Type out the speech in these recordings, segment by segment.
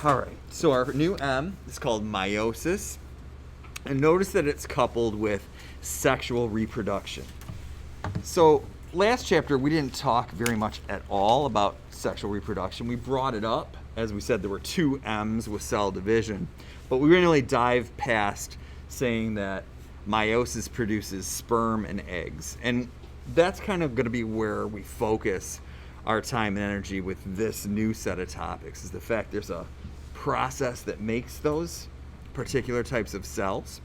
All right, so our new M is called meiosis. And notice that it's coupled with sexual reproduction. So last chapter, we didn't talk very much at all about sexual reproduction. We brought it up. As we said, there were two M's with cell division. But we didn't really dive past saying that meiosis produces sperm and eggs. And that's kind of going to be where we focus our time and energy with this new set of topics, is the fact there's a process that makes those particular types of cells.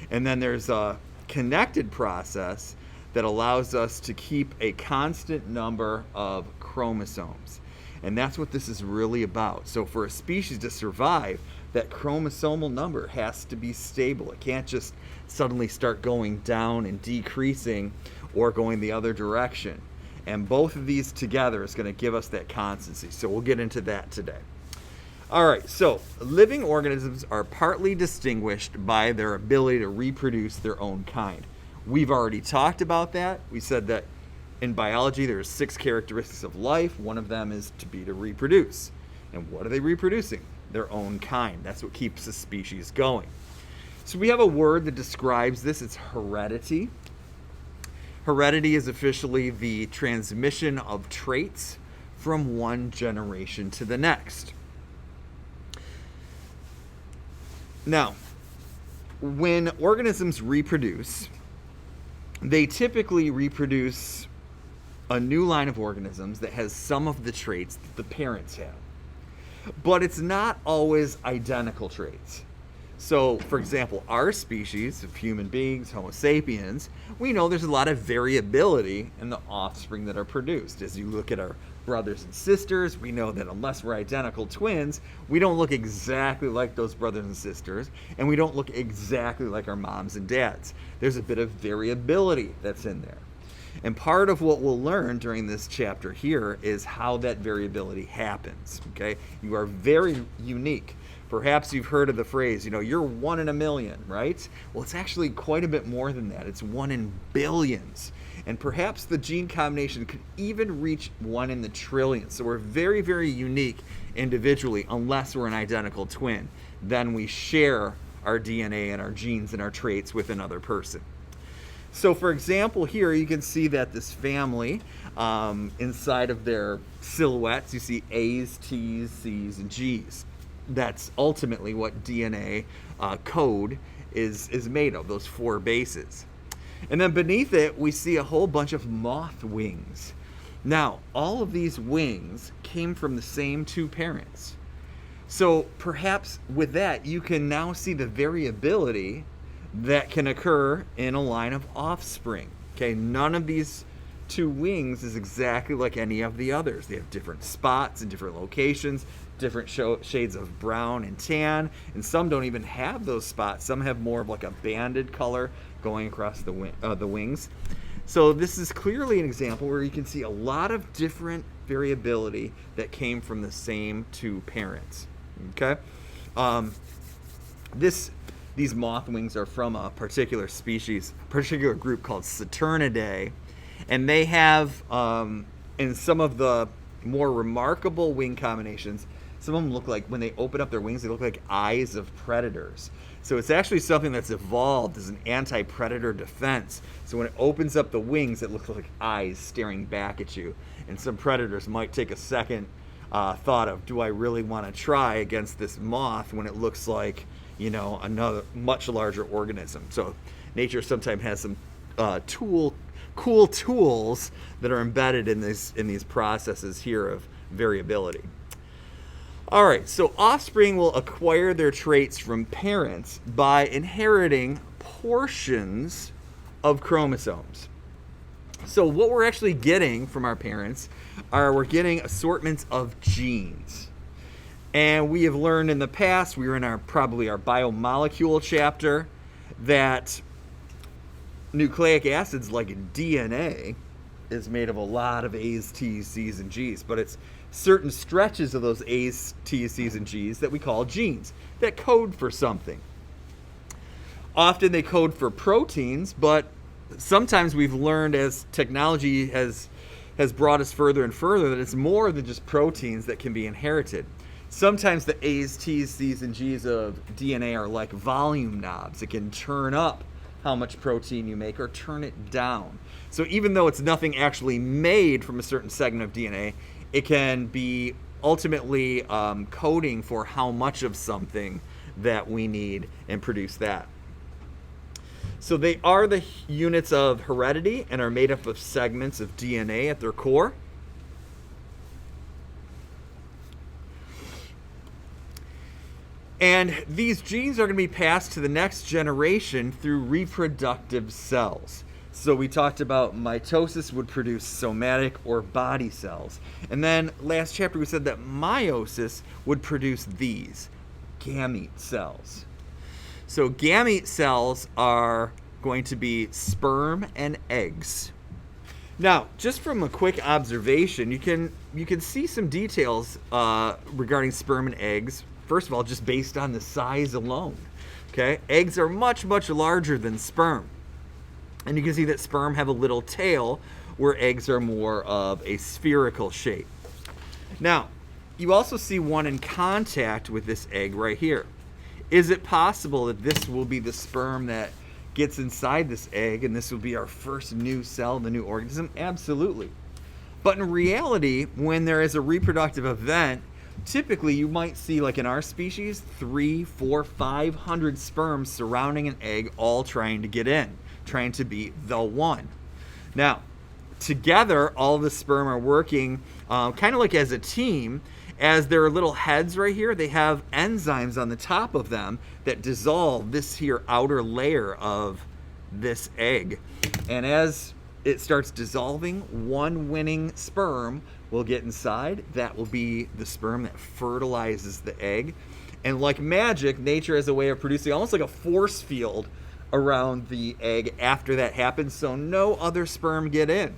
And then there's a connected process that allows us to keep a constant number of chromosomes. And that's what this is really about. So for a species to survive, that chromosomal number has to be stable. It can't just suddenly start going down and decreasing or going the other direction. And both of these together is going to give us that constancy. So we'll get into that today. All right, so living organisms are partly distinguished by their ability to reproduce their own kind. We've already talked about that. We said that in biology there's 6 characteristics of life. One of them is to reproduce. And what are they reproducing? Their own kind. That's what keeps the species going. So we have a word that describes this. It's heredity. Heredity is officially the transmission of traits from one generation to the next. Now, when organisms reproduce, they typically reproduce a new line of organisms that has some of the traits that the parents have. But it's not always identical traits. So, for example, our species of human beings, Homo sapiens, we know there's a lot of variability in the offspring that are produced. As you look at our brothers and sisters, we know that unless we're identical twins, we don't look exactly like those brothers and sisters, and we don't look exactly like our moms and dads. There's a bit of variability that's in there. And part of what we'll learn during this chapter here is how that variability happens, okay? You are very unique. Perhaps you've heard of the phrase, you're 1 in a million, right? Well, it's actually quite a bit more than that. It's 1 in billions. And perhaps the gene combination could even reach 1 in the trillions. So we're very, very unique individually, unless we're an identical twin. Then we share our DNA and our genes and our traits with another person. So for example, here you can see that this family, inside of their silhouettes, you see A's, T's, C's, and G's. That's ultimately what DNA code is made of, those 4 bases. And then beneath it, we see a whole bunch of moth wings. Now, all of these wings came from the same 2 parents. So perhaps with that, you can now see the variability that can occur in a line of offspring. Okay, none of these 2 wings is exactly like any of the others. They have different spots in different locations, different shades of brown and tan, and some don't even have those spots. Some have more of like a banded color going across the wings. So this is clearly an example where you can see a lot of different variability that came from the same 2 parents. Okay, these moth wings are from a particular species, particular group called Saturnidae, and they have, in some of the more remarkable wing combinations, some of them look like, when they open up their wings, they look like eyes of predators. So it's actually something that's evolved as an anti-predator defense. So when it opens up the wings, it looks like eyes staring back at you. And some predators might take a second thought of, do I really want to try against this moth when it looks like, another much larger organism? So nature sometimes has some cool tools that are embedded in these processes here of variability. All right, so offspring will acquire their traits from parents by inheriting portions of chromosomes. So what we're actually getting from our parents we're getting assortments of genes. And we have learned in the past, we were in probably our biomolecule chapter, that nucleic acids like DNA is made of a lot of A's, T's, C's, and G's, but it's certain stretches of those A's, T's, C's, and G's that we call genes that code for something. Often they code for proteins, but sometimes we've learned as technology has brought us further and further that it's more than just proteins that can be inherited. Sometimes the A's, T's, C's, and G's of DNA are like volume knobs. It can turn up how much protein you make or turn it down. So even though it's nothing actually made from a certain segment of DNA, it can be ultimately coding for how much of something that we need and produce that. So they are the units of heredity and are made up of segments of DNA at their core. And these genes are going to be passed to the next generation through reproductive cells. So we talked about mitosis would produce somatic or body cells. And then last chapter we said that meiosis would produce these, gamete cells. So gamete cells are going to be sperm and eggs. Now, just from a quick observation, you can see some details regarding sperm and eggs. First of all, just based on the size alone. Okay, eggs are much, much larger than sperm. And you can see that sperm have a little tail, where eggs are more of a spherical shape. Now, you also see one in contact with this egg right here. Is it possible that this will be the sperm that gets inside this egg and this will be our first new cell, the new organism? Absolutely. But in reality, when there is a reproductive event, typically you might see, like in our species, 300, 400, 500 sperms surrounding an egg, all trying to get in, trying to be the one. Now, together, all the sperm are working kind of like as a team. As their little heads right here, they have enzymes on the top of them that dissolve this here outer layer of this egg. And as it starts dissolving, one winning sperm will get inside. That will be the sperm that fertilizes the egg. And like magic, nature has a way of producing almost like a force field around the egg after that happens, so no other sperm get in.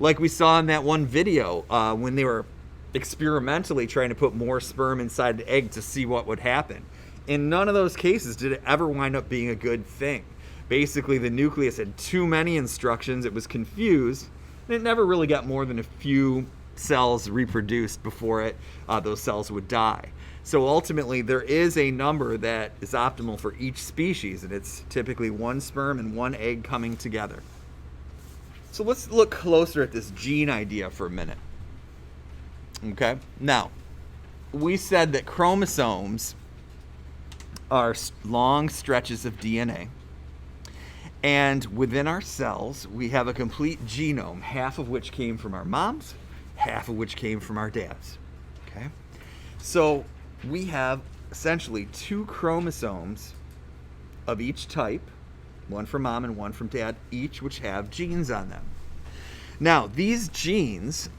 Like we saw in that one video when they were experimentally trying to put more sperm inside the egg to see what would happen. In none of those cases did it ever wind up being a good thing. Basically, the nucleus had too many instructions, it was confused, and it never really got more than a few cells reproduced before those cells would die. So ultimately, there is a number that is optimal for each species, and it's typically one sperm and one egg coming together. So let's look closer at this gene idea for a minute. Okay, now, we said that chromosomes are long stretches of DNA. And within our cells, we have a complete genome, half of which came from our moms, half of which came from our dads. Okay, so we have essentially 2 chromosomes of each type, one from mom and one from dad, each which have genes on them. Now, these genes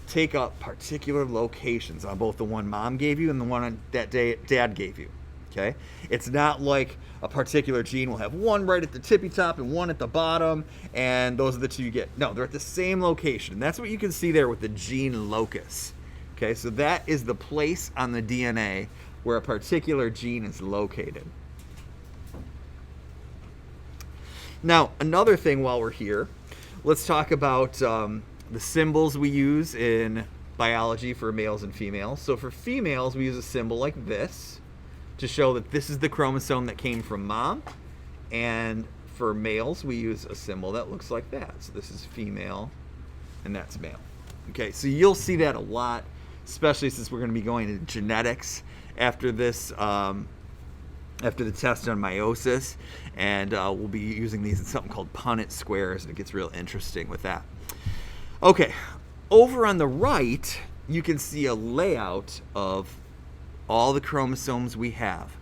take up particular locations on both the one mom gave you and the one that dad gave you. Okay, it's not like a particular gene will have one right at the tippy top and one at the bottom, and those are the 2 you get. No, they're at the same location. And that's what you can see there with the gene locus. Okay, so that is the place on the DNA where a particular gene is located. Now, another thing while we're here, let's talk about the symbols we use in biology for males and females. So for females, we use a symbol like this to show that this is the chromosome that came from mom. And for males, we use a symbol that looks like that. So this is female, and that's male. Okay, so you'll see that a lot, especially since we're going to be going into genetics after this, after the test on meiosis. And we'll be using these in something called Punnett squares, and it gets real interesting with that. Okay, over on the right, you can see a layout of all the chromosomes we have.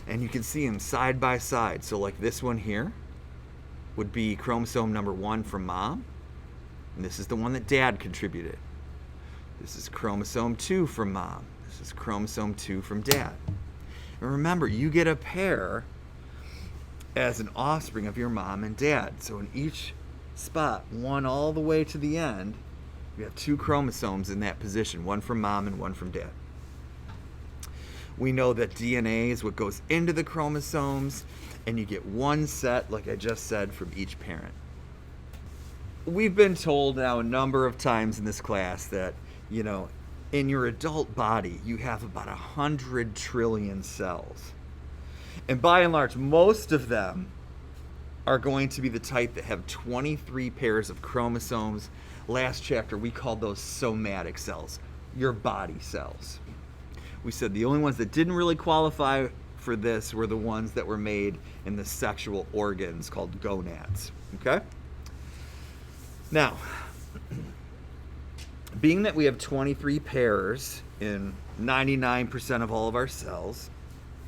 And you can see them side by side. So like this one here would be chromosome number 1 from mom. And this is the one that dad contributed. This is chromosome 2 from mom. This is chromosome 2 from dad. And remember, you get a pair as an offspring of your mom and dad. So in each spot, one all the way to the end, we have 2 chromosomes in that position, one from mom and one from dad. We know that DNA is what goes into the chromosomes, and you get one set, like I just said, from each parent. We've been told now a number of times in this class that, in your adult body, you have about 100 trillion cells. And by and large, most of them are going to be the type that have 23 pairs of chromosomes. Last chapter, we called those somatic cells, your body cells. We said the only ones that didn't really qualify for this were the ones that were made in the sexual organs called gonads. Okay? Now, being that we have 23 pairs in 99% of all of our cells,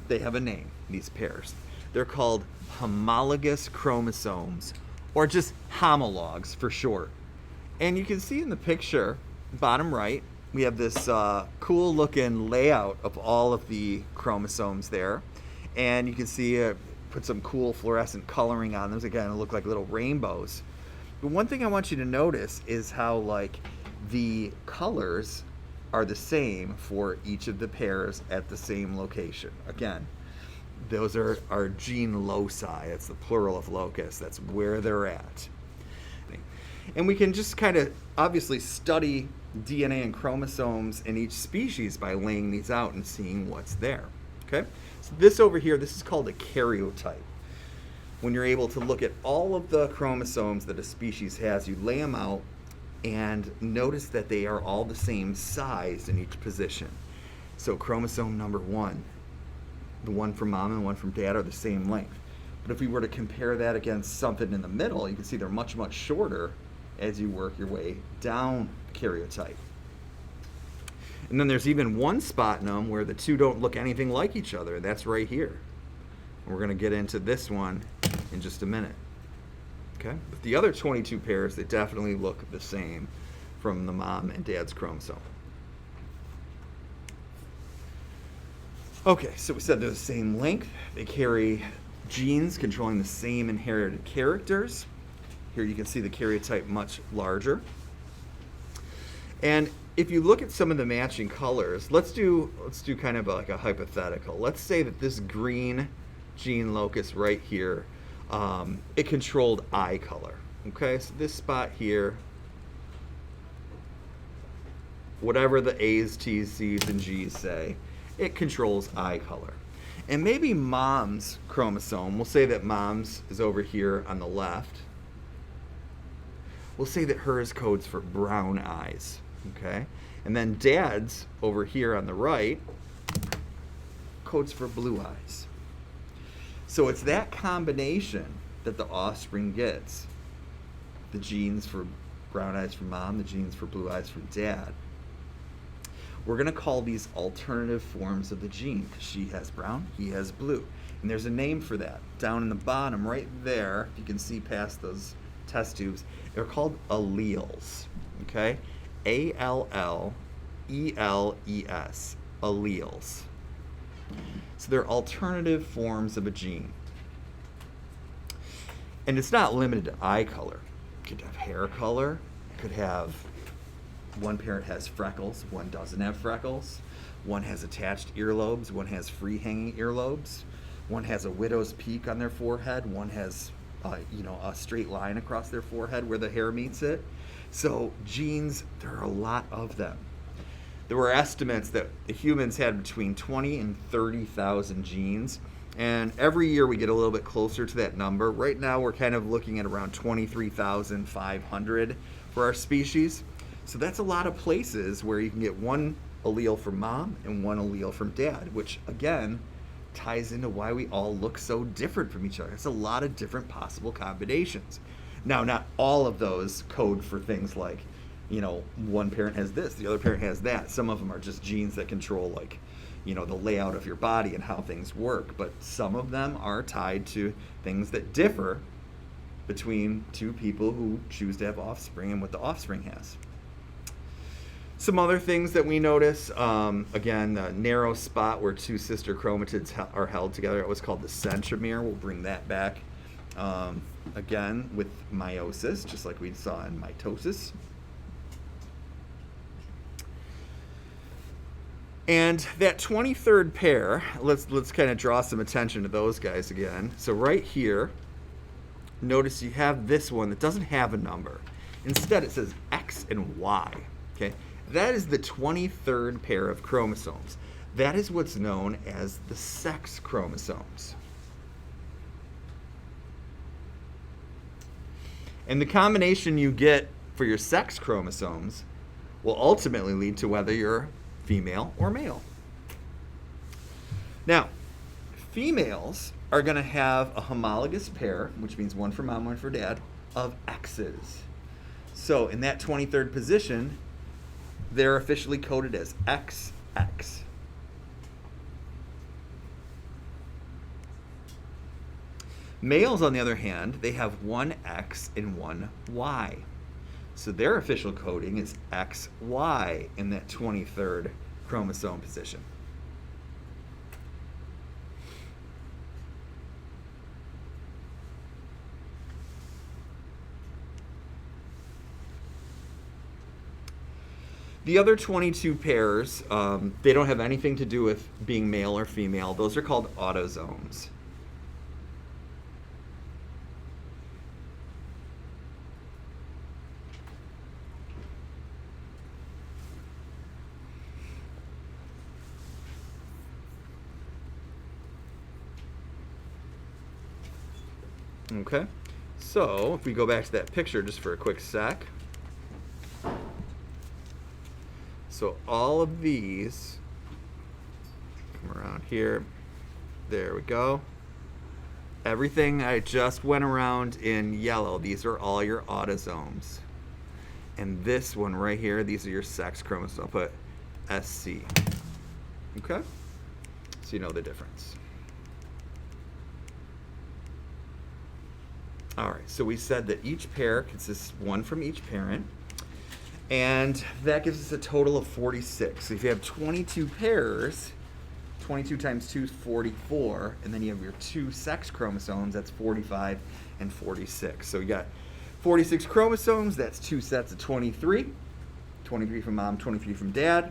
they have a name, these pairs. They're called homologous chromosomes, or just homologs for short. And you can see in the picture, bottom right, we have this cool looking layout of all of the chromosomes there. And you can see put some cool fluorescent coloring on them. Again, they look like little rainbows. But one thing I want you to notice is how the colors are the same for each of the pairs at the same location. Again, those are our gene loci. It's the plural of locus. That's where they're at. And we can just kind of obviously study DNA and chromosomes in each species by laying these out and seeing what's there. Okay? So this over here, this is called a karyotype. When you're able to look at all of the chromosomes that a species has, you lay them out and notice that they are all the same size in each position. So chromosome number 1, the one from mom and the one from dad are the same length. But if we were to compare that against something in the middle, you can see they're much, much shorter as you work your way down the karyotype. And then there's even one spot in them where the two don't look anything like each other. That's right here. And we're going to get into this one in just a minute. Okay? But the other 22 pairs, they definitely look the same from the mom and dad's chromosome. Okay, so we said they're the same length. They carry genes controlling the same inherited characters. Here you can see the karyotype much larger. And if you look at some of the matching colors, let's do kind of like a hypothetical. Let's say that this green gene locus right here, it controlled eye color. Okay, so this spot here, whatever the A's, T's, C's, and G's say, it controls eye color. And maybe mom's chromosome, we'll say that mom's is over here on the left. We'll say that hers codes for brown eyes, okay? And then dad's over here on the right codes for blue eyes. So it's that combination that the offspring gets. The genes for brown eyes for mom, the genes for blue eyes for dad. We're going to call these alternative forms of the gene, because she has brown, he has blue. And there's a name for that. Down in the bottom, right there, you can see past those test tubes, they're called alleles, okay? A-L-L-E-L-E-S, alleles. So they're alternative forms of a gene. And it's not limited to eye color. It could have hair color, it could have one parent has freckles, one doesn't have freckles. One has attached earlobes, one has free hanging earlobes. One has a widow's peak on their forehead, one has a straight line across their forehead where the hair meets it. So genes, there are a lot of them. There were estimates that the humans had between 20 and 30,000 genes. And every year we get a little bit closer to that number. Right now we're kind of looking at around 23,500 for our species. So that's a lot of places where you can get one allele from mom and one allele from dad, which again ties into why we all look so different from each other. It's a lot of different possible combinations. Now, not all of those code for things like, one parent has this, the other parent has that. Some of them are just genes that control the layout of your body and how things work. But some of them are tied to things that differ between two people who choose to have offspring and what the offspring has. Some other things that we notice, again, the narrow spot where two sister chromatids are held together, it was called the centromere. We'll bring that back again with meiosis, just like we saw in mitosis. And that 23rd pair, let's kind of draw some attention to those guys again. So right here, notice you have this one that doesn't have a number. Instead, it says X and Y. Okay, That is the 23rd pair of chromosomes. That is what's known as the sex chromosomes. And the combination you get for your sex chromosomes will ultimately lead to whether you're female or male. Now, females are going to have a homologous pair, which means one for mom, one for dad, of X's. So in that 23rd position, they're officially coded as XX. Males, on the other hand, they have one X and one Y. So their official coding is XY in that 23rd chromosome position. The other 22 pairs, they don't have anything to do with being male or female. Those are called autosomes. Okay, so if we go back to that picture just for a quick sec. So all of these, come around here, there we go. Everything I just went around in yellow, these are all your autosomes. And this one right here, these are your sex chromosomes. I'll put SC. Okay? So you know the difference. All right, so we said that each pair consists one from each parent. And that gives us a total of 46. So if you have 22 pairs, 22 times 2 is 44, and then you have your two sex chromosomes, that's 45 and 46. So you got 46 chromosomes, that's two sets of 23. 23 from mom, 23 from dad.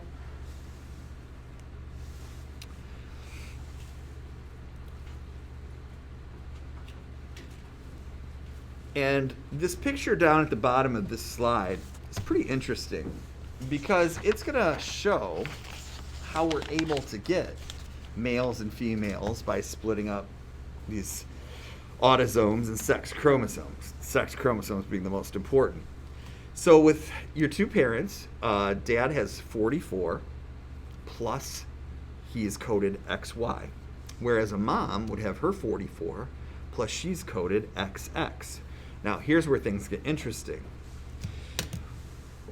And this picture down at the bottom of this slide is pretty interesting because it's going to show how we're able to get males and females by splitting up these autosomes and sex chromosomes. Sex chromosomes being the most important. So with your two parents, dad has 44 plus he is coded XY, whereas a mom would have her 44 plus she's coded XX. Now here's where things get interesting.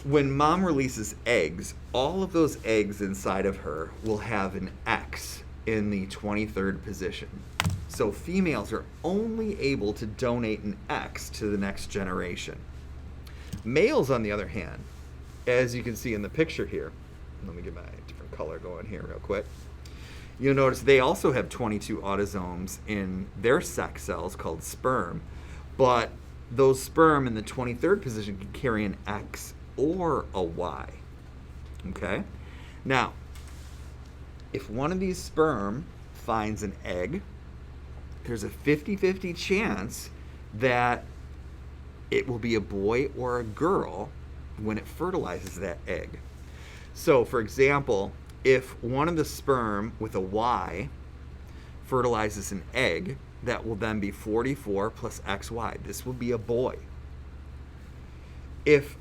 When mom releases eggs, all of those eggs inside of her will have an X in the 23rd position. So females are only able to donate an X to the next generation. Males, on the other hand, as you can see in the picture here, let me get my different color going here real quick. You'll notice they also have 22 autosomes in their sex cells called sperm, but those sperm in the 23rd position can carry an X or a Y. Okay? Now, if one of these sperm finds an egg, there's a 50-50 chance that it will be a boy or a girl when it fertilizes that egg. So, for example, if one of the sperm with a Y fertilizes an egg, that will then be 44 plus XY. This will be a boy. If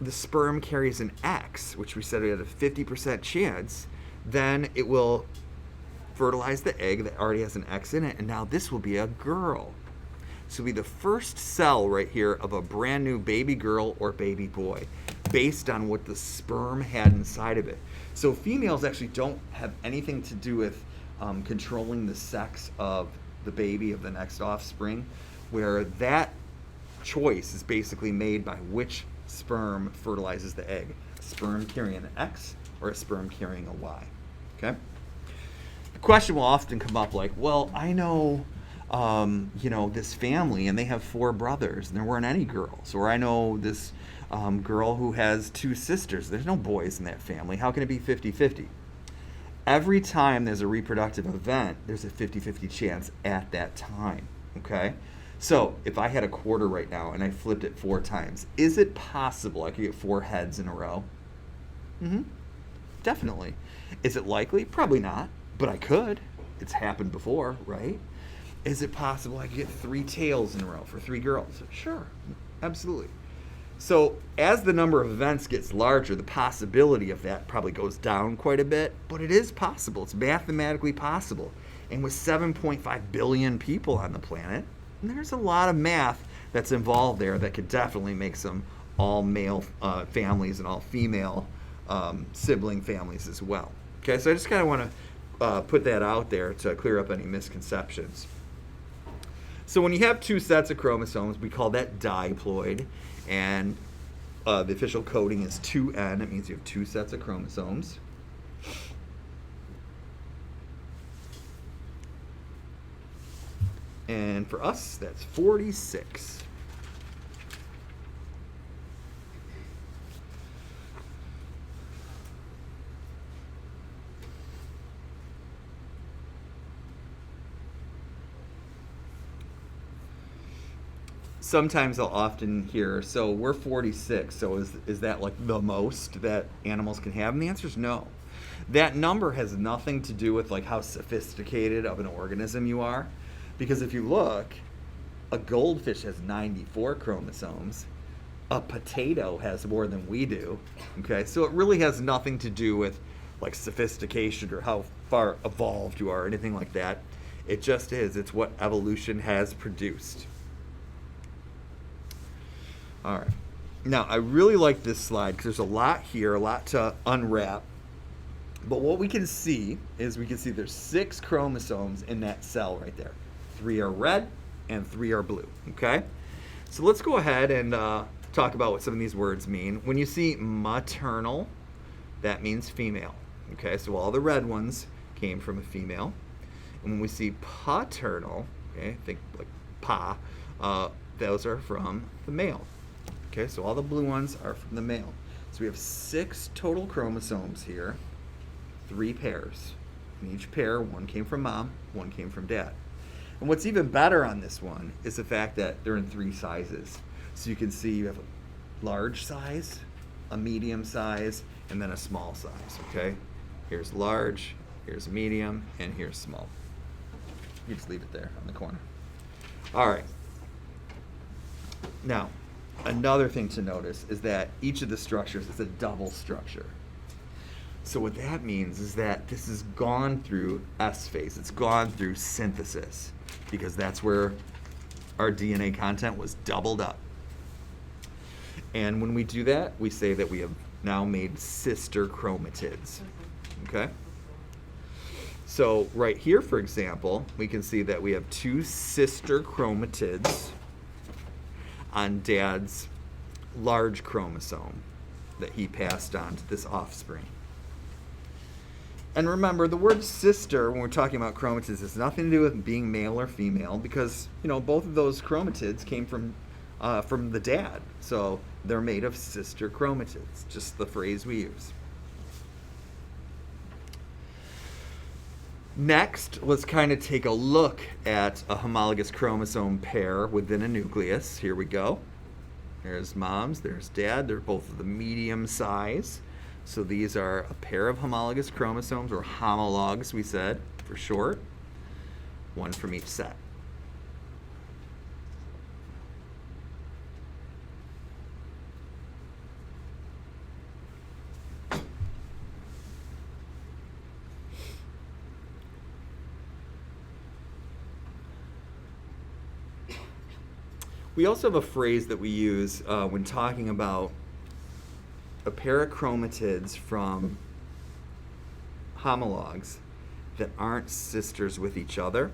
the sperm carries an X, which we said we had a 50% chance, then it will fertilize the egg that already has an X in it, and now this will be a girl. So it'll be the first cell right here of a brand new baby girl or baby boy based on what the sperm had inside of it. So females actually don't have anything to do with controlling the sex of the baby of the next offspring, where that choice is basically made by which sperm fertilizes the egg. A sperm carrying an X or a sperm carrying a Y. Okay? The question will often come up like, well, I know this family and they have 4 brothers and there weren't any girls. Or I know this girl who has 2 sisters. There's no boys in that family. How can it be 50-50? Every time there's a reproductive event, there's a 50-50 chance at that time, okay? So if I had a quarter right now and I flipped it 4 times, is it possible I could get 4 heads in a row? Mm-hmm. Definitely. Is it likely? Probably not, but I could. It's happened before, right? Is it possible I could get 3 tails in a row for 3 girls? Sure, absolutely. So as the number of events gets larger, the possibility of that probably goes down quite a bit, but it is possible. It's mathematically possible. And with 7.5 billion people on the planet, there's a lot of math that's involved there that could definitely make some all male families and all female sibling families as well. Okay, so I just kind of want to put that out there to clear up any misconceptions. So when you have 2 sets of chromosomes, we call that diploid, and the official coding is 2N. It means you have 2 sets of chromosomes. And for us, that's 46. Sometimes I'll often hear, so we're 46, so is that like the most that animals can have? And the answer is no. That number has nothing to do with like how sophisticated of an organism you are. Because if you look, a goldfish has 94 chromosomes. A potato has more than we do. Okay, so it really has nothing to do with like sophistication or how far evolved you are or anything like that. It just is. It's what evolution has produced. All right. Now, I really like this slide because there's a lot here, a lot to unwrap. But what we can see is there's 6 chromosomes in that cell right there. 3 are red and 3 are blue, okay? So let's go ahead and talk about what some of these words mean. When you see maternal, that means female, okay? So all the red ones came from a female. And when we see paternal, okay, think like pa, those are from the male. Okay, so all the blue ones are from the male. So we have 6 total chromosomes here, 3 pairs. In each pair, one came from mom, one came from dad. And what's even better on this one is the fact that they're in 3 sizes. So you can see you have a large size, a medium size, and then a small size, okay? Here's large, here's medium, and here's small. You just leave it there on the corner. All right. Now, another thing to notice is that each of the structures is a double structure. So what that means is that this has gone through S phase. It's gone through synthesis because that's where our DNA content was doubled up. And when we do that, we say that we have now made sister chromatids. Okay? So right here, for example, we can see that we have 2 sister chromatids on Dad's large chromosome that he passed on to this offspring. And remember, the word sister, when we're talking about chromatids, has nothing to do with being male or female because, you know, both of those chromatids came from the dad. So they're made of sister chromatids, just the phrase we use. Next, let's kind of take a look at a homologous chromosome pair within a nucleus. Here we go. There's mom's, there's dad. They're both of the medium size. So these are a pair of homologous chromosomes, or homologs, we said, for short. One from each set. We also have a phrase that we use when talking about a pair of chromatids from homologs that aren't sisters with each other,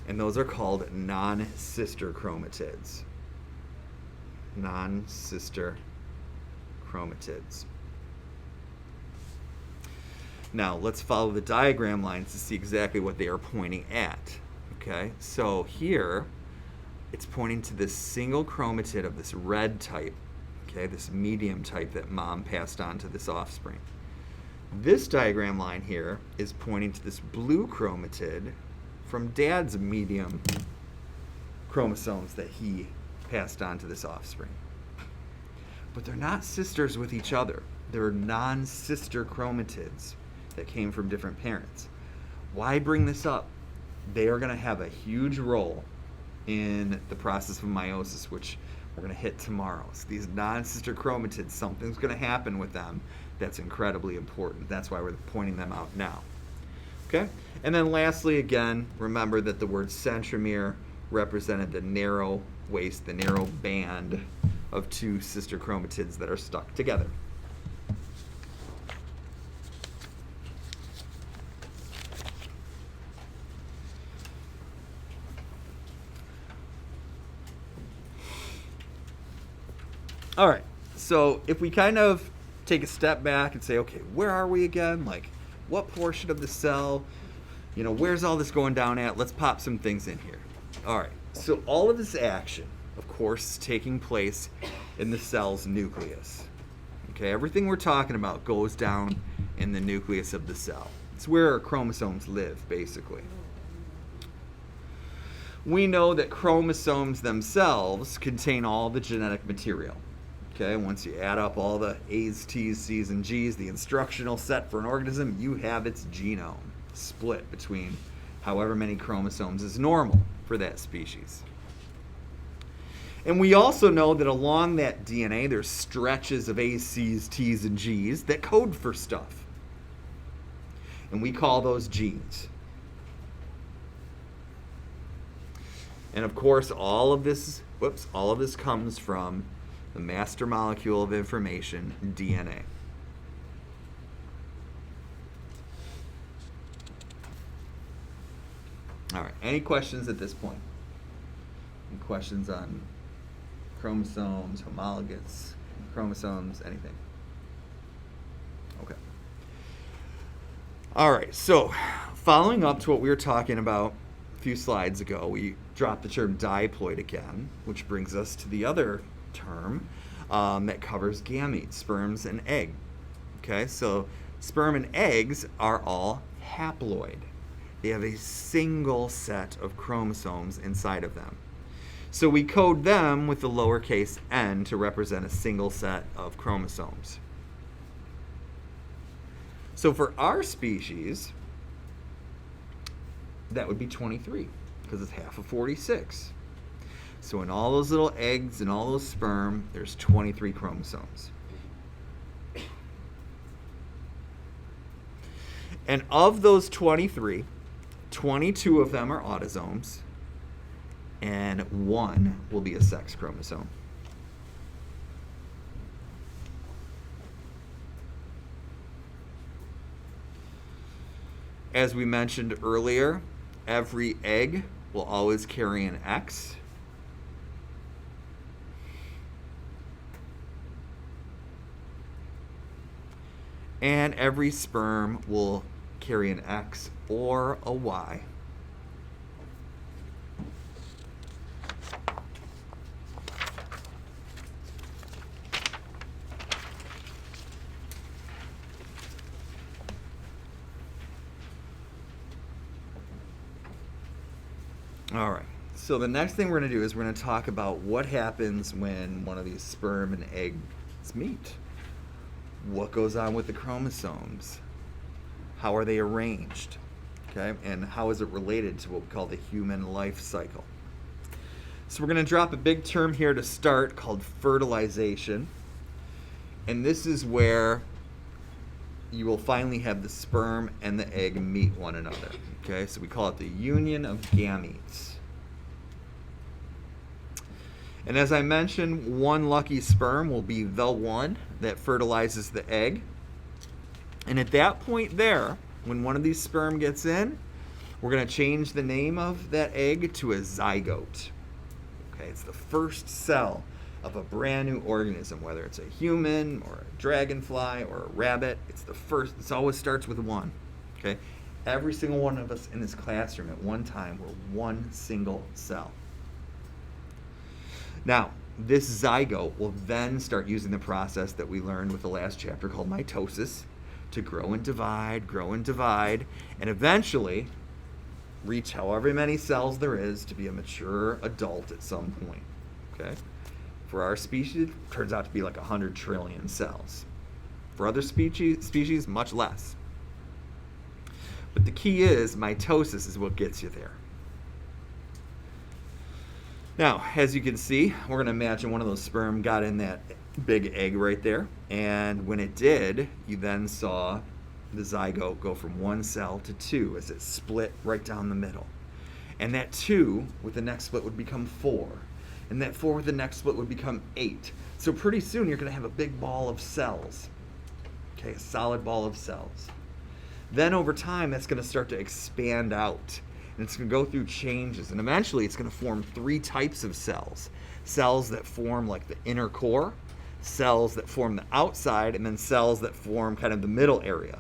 and those are called non-sister chromatids. Non-sister chromatids. Now, let's follow the diagram lines to see exactly what they are pointing at. Okay, so here, it's pointing to this single chromatid of this red type, okay, this medium type that mom passed on to this offspring. This diagram line here is pointing to this blue chromatid from dad's medium chromosomes that he passed on to this offspring. But they're not sisters with each other. They're non-sister chromatids that came from different parents. Why bring this up? They are going to have a huge role in the process of meiosis, which we're going to hit tomorrow. So these non-sister chromatids, something's going to happen with them that's incredibly important. That's why we're pointing them out now. Okay? And then lastly, again, remember that the word centromere represented the narrow waist, the narrow band of two sister chromatids that are stuck together. All right, so if we kind of take a step back and say, okay, where are we again? Like, what portion of the cell, where's all this going down at? Let's pop some things in here. All right, so all of this action, of course, is taking place in the cell's nucleus. Okay, everything we're talking about goes down in the nucleus of the cell. It's where our chromosomes live, basically. We know that chromosomes themselves contain all the genetic material. Okay, once you add up all the A's, T's, C's, and G's, the instructional set for an organism, you have its genome split between however many chromosomes is normal for that species. And we also know that along that DNA, there's stretches of A's, C's, T's, and G's that code for stuff. And we call those genes. And of course, all of this comes from the master molecule of information, DNA. All right, any questions at this point? Any questions on chromosomes, homologous chromosomes, anything? Okay. All right, so following up to what we were talking about a few slides ago, we dropped the term diploid again, which brings us to the other term that covers gametes, sperms and egg. Okay, so sperm and eggs are all haploid. They have a single set of chromosomes inside of them. So we code them with the lowercase n to represent a single set of chromosomes. So for our species, that would be 23, because it's half of 46. So in all those little eggs and all those sperm, there's 23 chromosomes. And of those 23, 22 of them are autosomes, and 1 will be a sex chromosome. As we mentioned earlier, every egg will always carry an X. And every sperm will carry an X or a Y. All right, so the next thing we're going to do is we're going to talk about what happens when one of these sperm and eggs meet. What goes on with the chromosomes? How are they arranged? Okay, and how is it related to what we call the human life cycle? So we're going to drop a big term here to start called fertilization. And this is where you will finally have the sperm and the egg meet one another. Okay, so we call it the union of gametes. And as I mentioned, one lucky sperm will be the one that fertilizes the egg. And at that point there, when one of these sperm gets in, we're going to change the name of that egg to a zygote. Okay, it's the first cell of a brand new organism, whether it's a human or a dragonfly or a rabbit. It's the first. It always starts with one. Okay, every single one of us in this classroom at one time were one single cell. Now, this zygote will then start using the process that we learned with the last chapter called mitosis to grow and divide, and eventually reach however many cells there is to be a mature adult at some point. Okay? For our species, it turns out to be like 100 trillion cells. For other species, much less. But the key is mitosis is what gets you there. Now, as you can see, we're going to imagine one of those sperm got in that big egg right there. And when it did, you then saw the zygote go from 1 cell to 2 as it split right down the middle. And that 2 with the next split would become 4. And that 4 with the next split would become 8. So pretty soon you're going to have a big ball of cells. Okay, a solid ball of cells. Then over time, that's going to start to expand out. And it's going to go through changes. And eventually, it's going to form 3 types of cells. Cells that form like the inner core, cells that form the outside, and then cells that form kind of the middle area.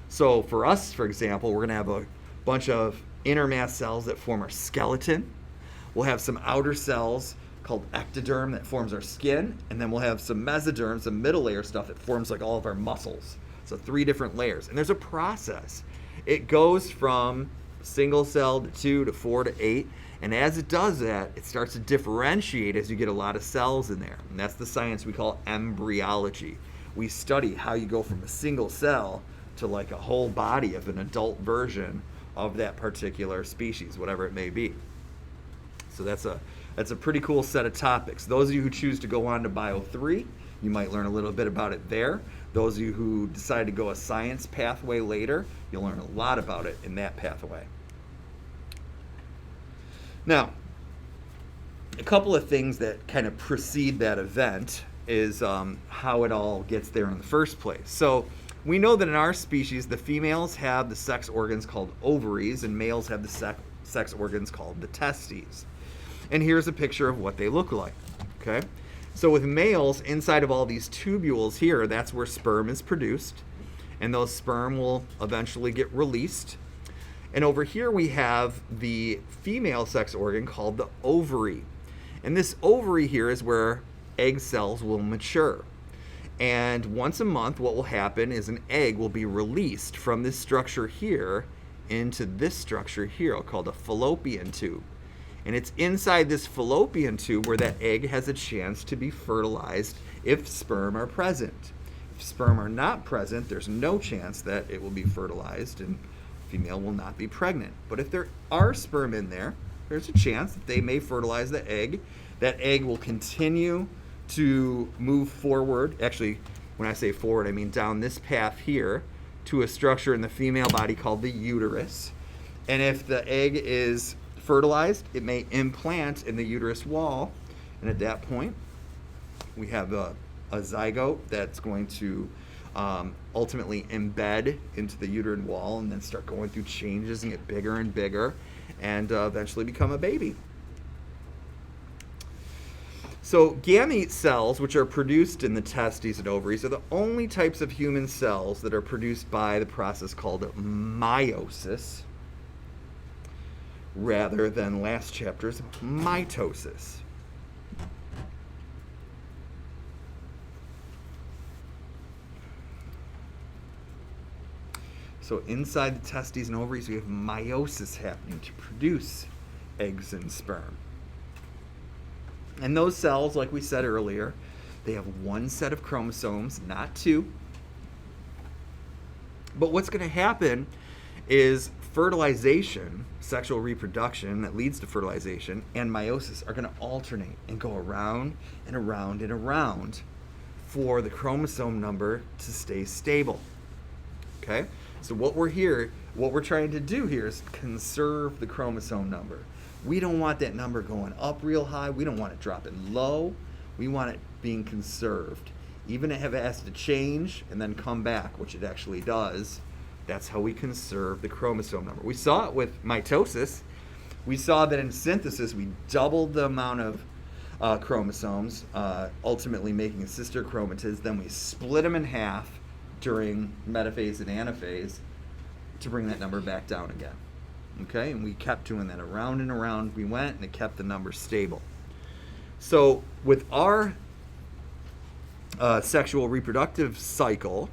So for us, for example, we're going to have a bunch of inner mass cells that form our skeleton. We'll have some outer cells called ectoderm that forms our skin. And then we'll have some mesoderm, some middle layer stuff that forms like all of our muscles. So 3 different layers. And there's a process. It goes from single cell to 2 to 4 to 8. And as it does that, it starts to differentiate as you get a lot of cells in there. And that's the science we call embryology. We study how you go from a single cell to like a whole body of an adult version of that particular species, whatever it may be. So that's a pretty cool set of topics. Those of you who choose to go on to Bio 3, you might learn a little bit about it there. Those of you who decide to go a science pathway later, you'll learn a lot about it in that pathway. Now, a couple of things that kind of precede that event is how it all gets there in the first place. So we know that in our species, the females have the sex organs called ovaries, and males have the sex organs called the testes. And here's a picture of what they look like, okay? So with males, inside of all these tubules here, that's where sperm is produced. And those sperm will eventually get released. And over here we have the female sex organ called the ovary. And this ovary here is where egg cells will mature. And once a month, what will happen is an egg will be released from this structure here into this structure here called a fallopian tube. And it's inside this fallopian tube where that egg has a chance to be fertilized if sperm are present. If sperm are not present, there's no chance that it will be fertilized and female will not be pregnant. But if there are sperm in there, there's a chance that they may fertilize the egg. That egg will continue to move forward. Actually, when I say forward, I mean down this path here to a structure in the female body called the uterus. And if the egg is fertilized, it may implant in the uterus wall, and at that point we have a zygote that's going to ultimately embed into the uterine wall and then start going through changes and get bigger and bigger and eventually become a baby. So gamete cells, which are produced in the testes and ovaries, are the only types of human cells that are produced by the process called meiosis, rather than last chapter's mitosis. So inside the testes and ovaries, we have meiosis happening to produce eggs and sperm. And those cells, like we said earlier, they have 1 set of chromosomes, not 2. But what's going to happen is fertilization, sexual reproduction that leads to fertilization, and meiosis are going to alternate and go around and around and around for the chromosome number to stay stable. Okay? So what we're trying to do here is conserve the chromosome number. We don't want that number going up real high. We don't want it dropping low. We want it being conserved. Even if it has to change and then come back, which it actually does, that's how we conserve the chromosome number. We saw it with mitosis. We saw that in synthesis, we doubled the amount of chromosomes, ultimately making sister chromatids. Then we split them in half during metaphase and anaphase to bring that number back down again. Okay, and we kept doing that around and around we went, and it kept the number stable. So with our sexual reproductive cycle,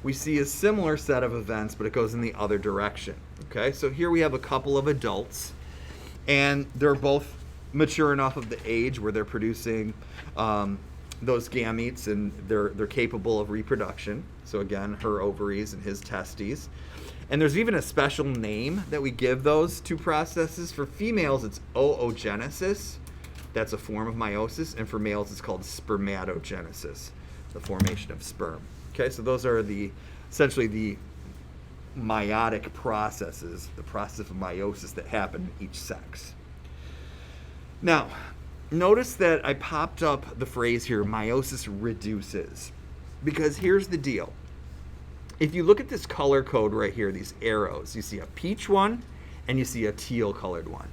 we see a similar set of events, but it goes in the other direction. Okay, so here we have a couple of adults, and they're both mature enough of the age where they're producing those gametes, and they're capable of reproduction. So again, her ovaries and his testes. And there's even a special name that we give those two processes. For females, it's oogenesis. That's a form of meiosis. And for males, it's called spermatogenesis, the formation of sperm. Okay, so those are essentially the meiotic processes, the process of meiosis that happen in each sex. Now, notice that I popped up the phrase here, meiosis reduces, because here's the deal. If you look at this color code right here, these arrows, you see a peach one and you see a teal colored one.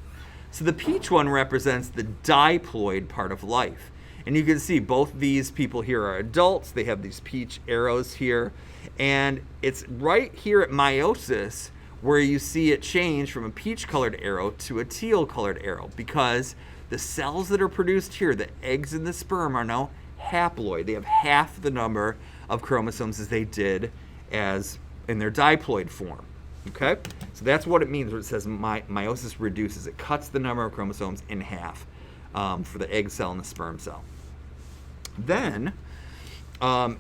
So the peach one represents the diploid part of life. And you can see both these people here are adults. They have these peach arrows here. And it's right here at meiosis where you see it change from a peach colored arrow to a teal colored arrow, because the cells that are produced here, the eggs and the sperm, are now haploid. They have half the number of chromosomes as they did as in their diploid form. Okay? So that's what it means when it says meiosis reduces. It cuts the number of chromosomes in half for the egg cell and the sperm cell. Then,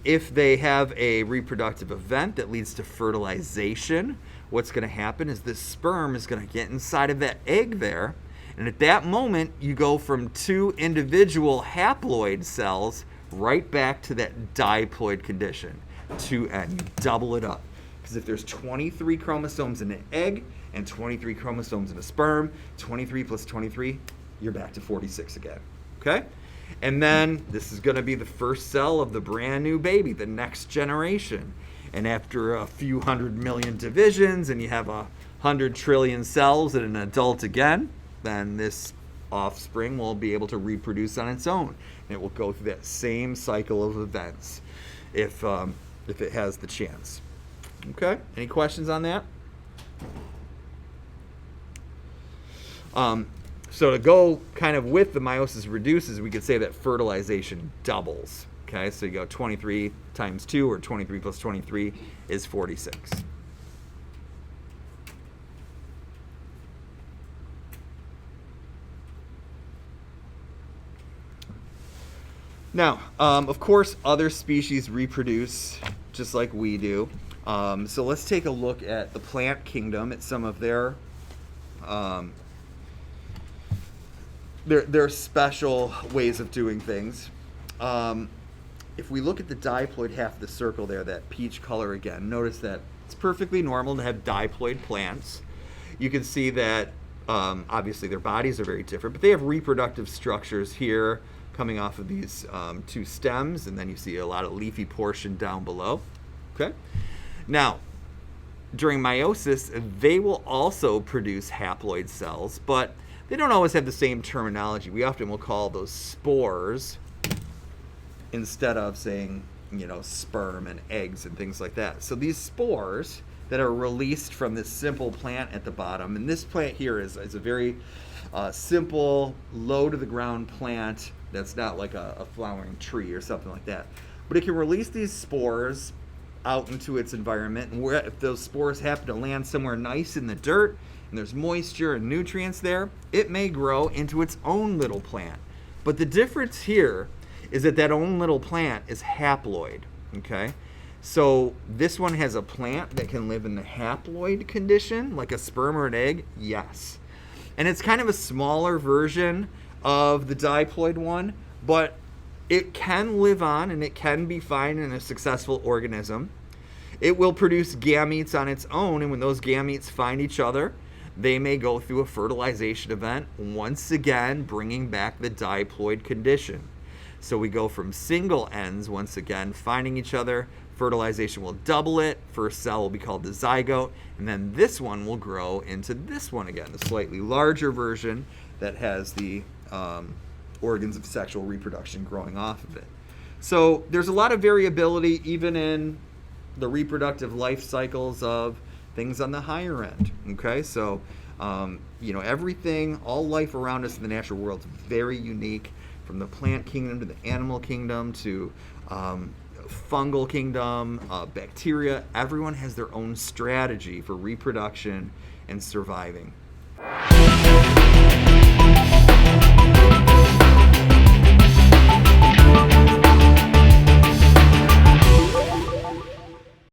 if they have a reproductive event that leads to fertilization, what's going to happen is this sperm is going to get inside of that egg there. And at that moment, you go from two individual haploid cells right back to that diploid condition. 2N. You double it up. Because if there's 23 chromosomes in an egg and 23 chromosomes in a sperm, 23 plus 23, you're back to 46 again. Okay? And then this is going to be the first cell of the brand new baby, the next generation. And after a few 100 million divisions and you have 100 trillion cells in an adult again, then this offspring will be able to reproduce on its own. And it will go through that same cycle of events if it has the chance. Okay? Any questions on that? So to go kind of with the meiosis reduces, we could say that fertilization doubles. Okay? So you go 23 times 2, or 23 plus 23 is 46. Now, of course, other species reproduce just like we do. So let's take a look at the plant kingdom, at some of their special ways of doing things. If we look at the diploid half of the circle there, that peach color again, notice that it's perfectly normal to have diploid plants. You can see that obviously their bodies are very different, but they have reproductive structures here coming off of these two stems, and then you see a lot of leafy portion down below. Okay? Now, during meiosis, they will also produce haploid cells, but they don't always have the same terminology. We often will call those spores instead of saying, sperm and eggs and things like that. So these spores that are released from this simple plant at the bottom, and this plant here is a very simple, low-to-the-ground plant that's not like a flowering tree or something like that. But it can release these spores out into its environment, and if those spores happen to land somewhere nice in the dirt, and there's moisture and nutrients there, it may grow into its own little plant. But the difference here is that own little plant is haploid, okay? So this one has a plant that can live in the haploid condition, like a sperm or an egg, yes. And it's kind of a smaller version of the diploid one, but it can live on and it can be fine in a successful organism. It will produce gametes on its own, and when those gametes find each other, they may go through a fertilization event, once again bringing back the diploid condition. So we go from single ends, once again, finding each other. Fertilization will double it. First cell will be called the zygote, and then this one will grow into this one again, the slightly larger version that has the organs of sexual reproduction growing off of it. So there's a lot of variability even in the reproductive life cycles of things on the higher end. Okay, so everything, all life around us in the natural world is very unique, from the plant kingdom to the animal kingdom to fungal kingdom, bacteria. Everyone has their own strategy for reproduction and surviving.